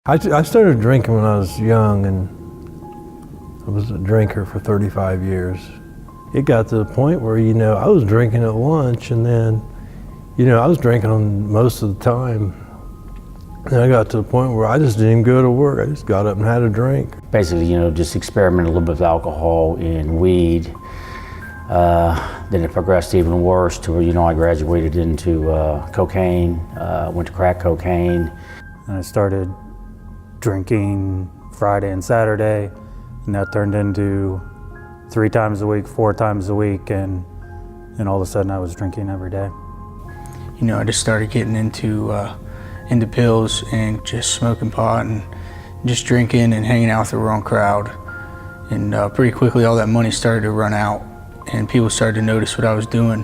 I started drinking when I was young, and I was a drinker for 35 years. It got to the point where, I was drinking at lunch, and then, I was drinking on most of the time. And I got to the point where I just didn't even go to work. I just got up and had a drink. Basically, just experiment a little bit with alcohol and weed. Then it progressed even worse to where, I graduated into cocaine, went to crack cocaine. And I started drinking Friday and Saturday, and that turned into 3 times a week, 4 times a week, and all of a sudden I was drinking every day. I just started getting into pills and just smoking pot and just drinking and hanging out with the wrong crowd. And pretty quickly all that money started to run out, and people started to notice what I was doing.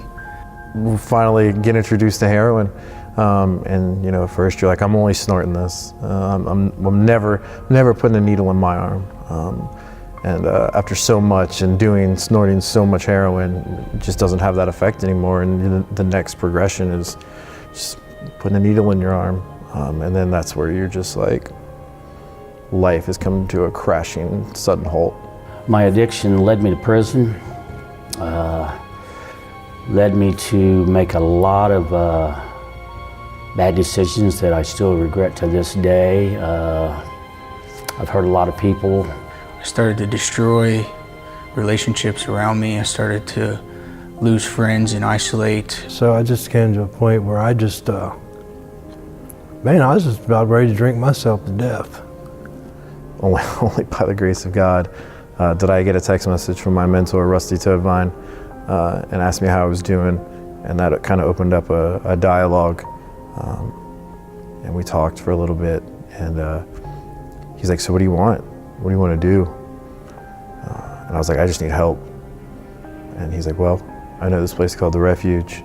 We'll finally get introduced to heroin. And at first you're like, I'm only snorting this. I'm never putting a needle in my arm. And after so much and snorting so much heroin, it just doesn't have that effect anymore. And the next progression is just putting a needle in your arm. And then that's where you're just like, life is coming to a crashing, sudden halt. My addiction led me to prison, led me to make a lot of bad decisions that I still regret to this day. I've hurt a lot of people. I started to destroy relationships around me. I started to lose friends and isolate. So I just came to a point where I just, I was just about ready to drink myself to death. Only by the grace of God did I get a text message from my mentor, Rusty Toadvine, and asked me how I was doing. And that kind of opened up a dialogue. And we talked for a little bit, and he's like, so what do you want? What do you want to do? And I was like, I just need help. And he's like, well, I know this place called The Refuge.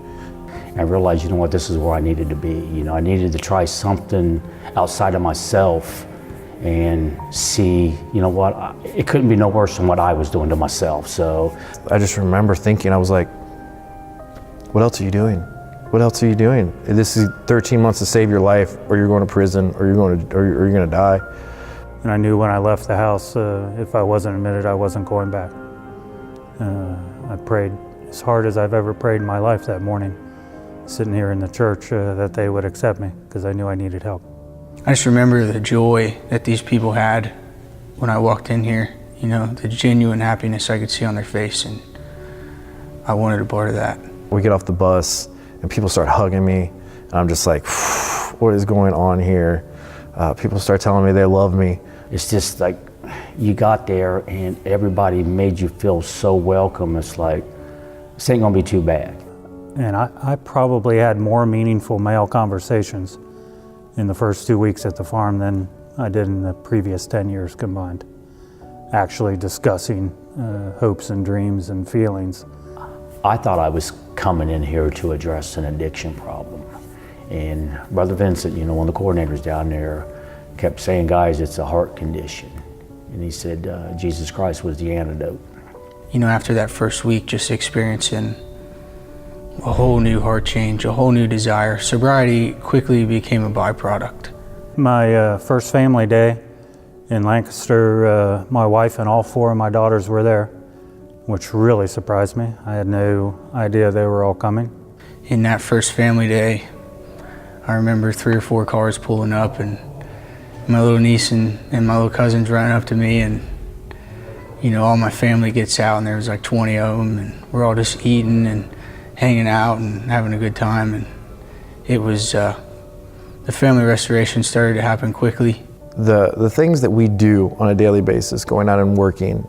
I realized, this is where I needed to be. I needed to try something outside of myself and see, it couldn't be no worse than what I was doing to myself. So I just remember thinking, I was like, what else are you doing? What else are you doing? This is 13 months to save your life, or you're going to prison, or you're going to die. And I knew when I left the house, if I wasn't admitted, I wasn't going back. I prayed as hard as I've ever prayed in my life that morning, sitting here in the church, that they would accept me, because I knew I needed help. I just remember the joy that these people had when I walked in here, the genuine happiness I could see on their face, and I wanted a part of that. We get off the bus, and people start hugging me, and I'm just like, what is going on here? People start telling me they love me. It's just like, you got there and everybody made you feel so welcome. It's like, this ain't gonna be too bad. And I probably had more meaningful male conversations in the first 2 weeks at the farm than I did in the previous 10 years combined. Actually discussing hopes and dreams and feelings. I thought I was coming in here to address an addiction problem. And Brother Vincent, one of the coordinators down there, kept saying, guys, it's a heart condition. And he said, Jesus Christ was the antidote. After that first week, just experiencing a whole new heart change, a whole new desire, sobriety quickly became a byproduct. My first family day in Lancaster, my wife and all 4 of my daughters were there, which really surprised me. I had no idea they were all coming. In that first family day, I remember 3 or 4 cars pulling up, and my little niece and my little cousins running up to me, and all my family gets out, and there was like 20 of them, and we're all just eating and hanging out and having a good time. And it was, the family restoration started to happen quickly. The things that we do on a daily basis, going out and working,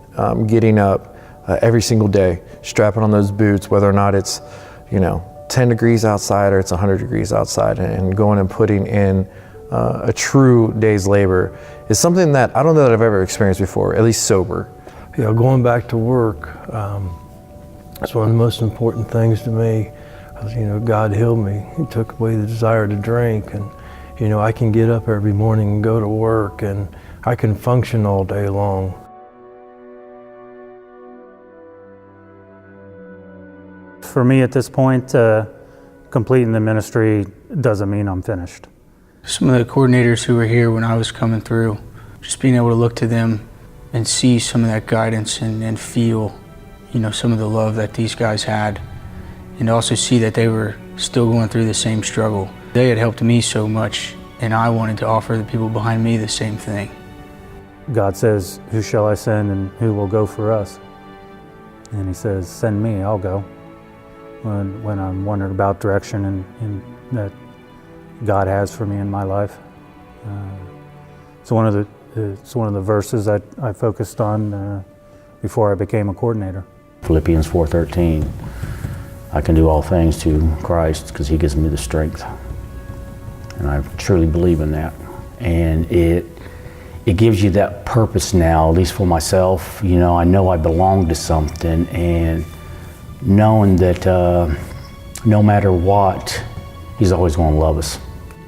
getting up every single day, strapping on those boots, whether or not it's 10 degrees outside or it's 100 degrees outside, and going and putting in a true day's labor is something that I don't know that I've ever experienced before, at least sober. Going back to work, it's one of the most important things to me. God healed me. He took away the desire to drink, and I can get up every morning and go to work, and I can function all day long. For me at this point, completing the ministry doesn't mean I'm finished. Some of the coordinators who were here when I was coming through, just being able to look to them and see some of that guidance and feel, some of the love that these guys had, and also see that they were still going through the same struggle. They had helped me so much, and I wanted to offer the people behind me the same thing. God says, "Who shall I send and who will go for us?" And he says, "Send me, I'll go." When I'm wondering about direction and that God has for me in my life. It's one of the verses that I focused on before I became a coordinator. Philippians 4:13, I can do all things to Christ because he gives me the strength. And I truly believe in that. And it gives you that purpose now, at least for myself. I know I belong to something, and knowing that no matter what, he's always going to love us.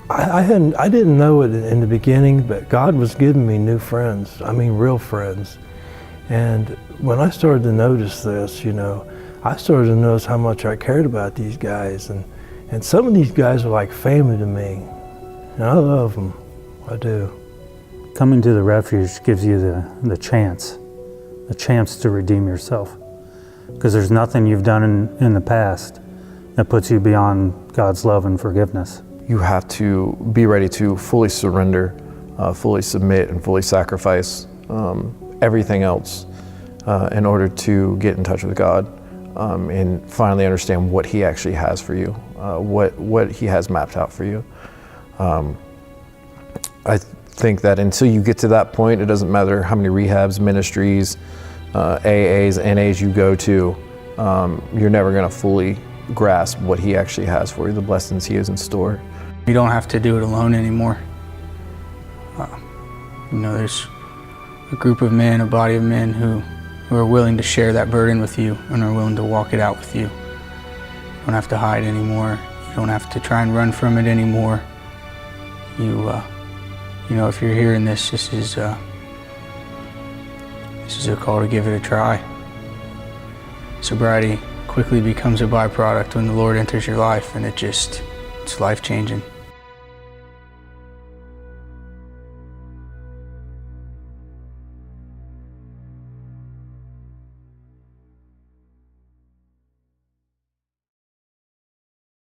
I didn't know it in the beginning, but God was giving me new friends. I mean, real friends. And when I started to notice this, I started to notice how much I cared about these guys. And some of these guys are like family to me. And I love them. I do. Coming to the refuge gives you the chance to redeem yourself. Because there's nothing you've done in the past that puts you beyond God's love and forgiveness. You have to be ready to fully surrender, fully submit, and fully sacrifice everything else in order to get in touch with God and finally understand what he actually has for you, what he has mapped out for you. I think that until you get to that point, it doesn't matter how many rehabs, ministries, AAs, NAs you go to, you're never going to fully grasp what he actually has for you, the blessings he has in store. You don't have to do it alone anymore. There's a group of men, a body of men who are willing to share that burden with you and are willing to walk it out with you. You don't have to hide anymore. You don't have to try and run from it anymore. If you're hearing this, this is a call to give it a try. Sobriety quickly becomes a byproduct when the Lord enters your life, and it's life-changing.